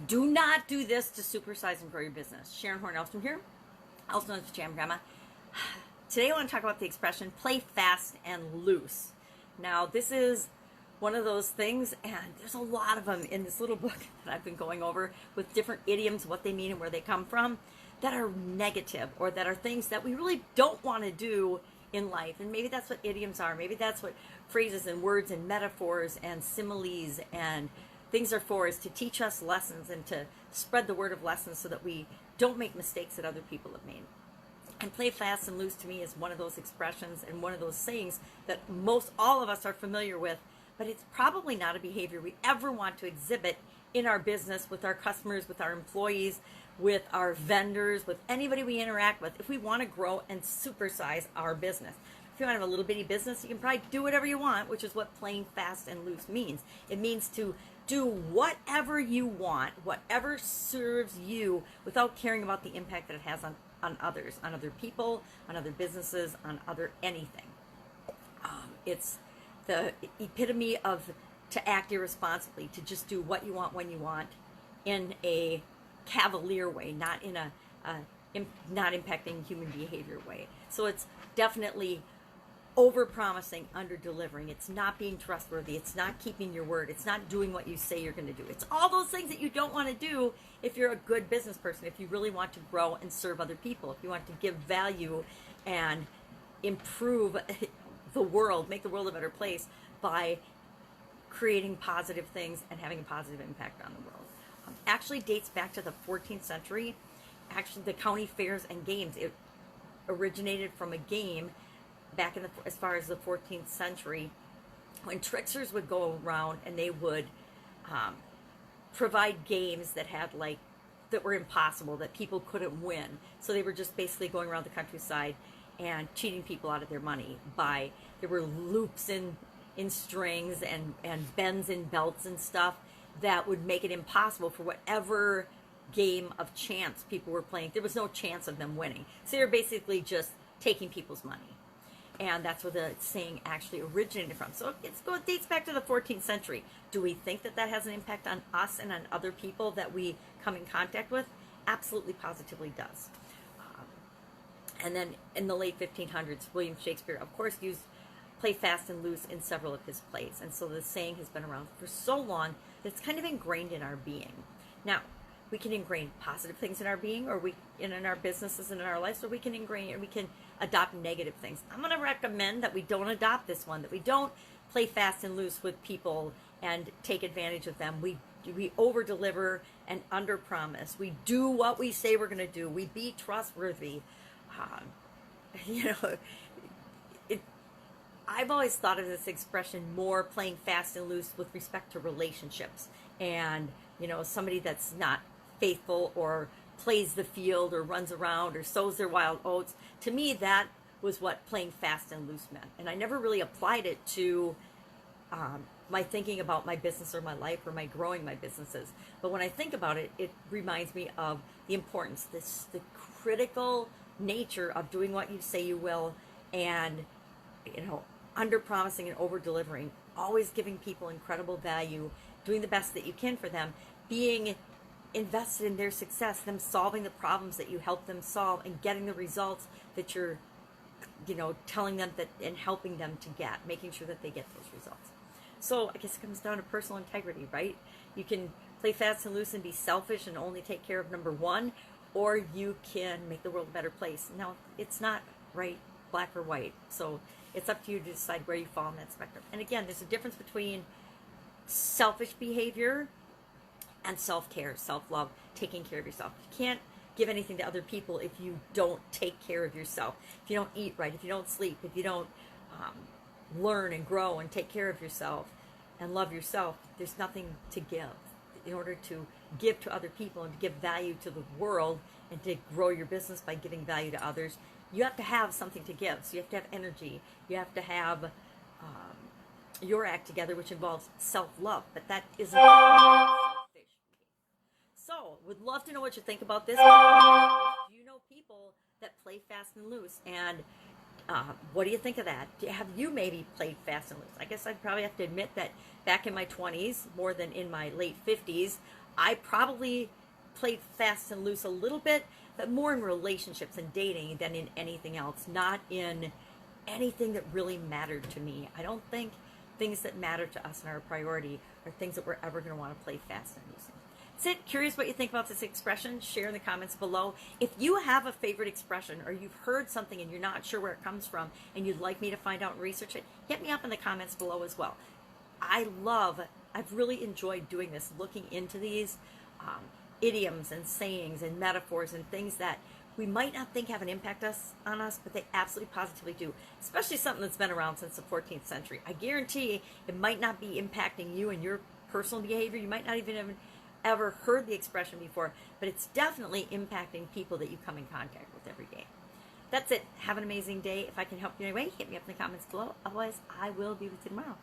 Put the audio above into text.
Do not do this to supersize and grow your business. Sharon Horne-Ellstrom here, also known as Jam Grandma. Today I want to talk about the expression play fast and loose. Now this is one of those things, and there's a lot of them in this little book that I've been going over with different idioms, what they mean and where they come from, that are negative or that are things that we really don't want to do in life. And maybe that's what idioms are. Maybe that's what phrases and words and metaphors and similes and things are for, is to teach us lessons and to spread the word of lessons so that we don't make mistakes that other people have made. And play fast and loose to me is one of those expressions and one of those sayings that most all of us are familiar with, but it's probably not a behavior we ever want to exhibit in our business, with our customers, with our employees, with our vendors, with anybody we interact with, if we want to grow and supersize our business. If you want to have a little bitty business, you can probably do whatever you want, which is what playing fast and loose means. It means to do whatever you want, whatever serves you, without caring about the impact that it has on others, on other people, on other businesses, on other anything. It's the epitome of to act irresponsibly, to just do what you want when you want, in a cavalier way, not in a not impacting human behavior way. So it's definitely over-promising, under-delivering. It's not being trustworthy. It's not keeping your word. It's not doing what you say you're going to do. It's all those things that you don't want to do if you're a good business person, if you really want to grow and serve other people, if you want to give value and improve the world, make the world a better place by creating positive things and having a positive impact on the world. Actually dates back to the 14th century. Actually, the county fairs and games, it originated from a game back in as far as the 14th century, when tricksters would go around and they would provide games that had that were impossible, that people couldn't win. So they were just basically going around the countryside and cheating people out of their money there were loops in strings and bends in belts and stuff that would make it impossible for whatever game of chance people were playing. There was no chance of them winning. So they were basically just taking people's money. And that's where the saying actually originated from. So it dates back to the 14th century. Do we think that that has an impact on us and on other people that we come in contact with? Absolutely, positively does. And then in the late 1500s, William Shakespeare, of course, used play fast and loose in several of his plays. And so the saying has been around for so long that it's kind of ingrained in our being. Now, we can ingrain positive things in our being, or in our businesses and in our lives, or we can adopt negative things. I'm going to recommend that we don't adopt this one, that we don't play fast and loose with people and take advantage of them. We over-deliver and under-promise. We do what we say we're going to do. We be trustworthy. I've always thought of this expression more playing fast and loose with respect to relationships. And, somebody that's not faithful or plays the field or runs around or sows their wild oats. To me, that was what playing fast and loose meant. And I never really applied it to my thinking about my business or my life or my growing my businesses. But when I think about it, it reminds me of the importance, the critical nature of doing what you say you will, and under promising and over delivering, always giving people incredible value, doing the best that you can for them, being invested in their success, them solving the problems that you help them solve, and getting the results that you're telling them that and helping them to get, making sure that they get those results. So I guess it comes down to personal integrity, right? You can play fast and loose and be selfish and only take care of number one, or you can make the world a better place. Now, it's not right, black or white. So it's up to you to decide where you fall on that spectrum. And again, there's a difference between selfish behavior and self-care, self-love, taking care of yourself. You can't give anything to other people if you don't take care of yourself. If you don't eat right, if you don't sleep, if you don't learn and grow and take care of yourself and love yourself, there's nothing to give. In order to give to other people and to give value to the world and to grow your business by giving value to others, you have to have something to give. So you have to have energy. You have to have your act together, which involves self-love. But that isn't selfish. So, would love to know what you think about this. Do you know people that play fast and loose? And What do you think of that? Have you maybe played fast and loose? I guess I'd probably have to admit that back in my 20s, more than in my late 50s, I probably played fast and loose a little bit, but more in relationships and dating than in anything else, not in anything that really mattered to me. I don't think things that matter to us and are a priority are things that we're ever going to want to play fast and loose in. That's it. Curious what you think about this expression? Share in the comments below. If you have a favorite expression or you've heard something and you're not sure where it comes from and you'd like me to find out and research it, hit me up in the comments below as well. I've really enjoyed doing this, looking into these idioms and sayings and metaphors and things that we might not think have an impact on us, but they absolutely positively do, especially something that's been around since the 14th century. I guarantee it might not be impacting you and your personal behavior. You might not even have ever heard the expression before, but it's definitely impacting people that you come in contact with every day. That's it. Have an amazing day. If I can help you in any way, hit me up in the comments below. Otherwise, I will be with you tomorrow.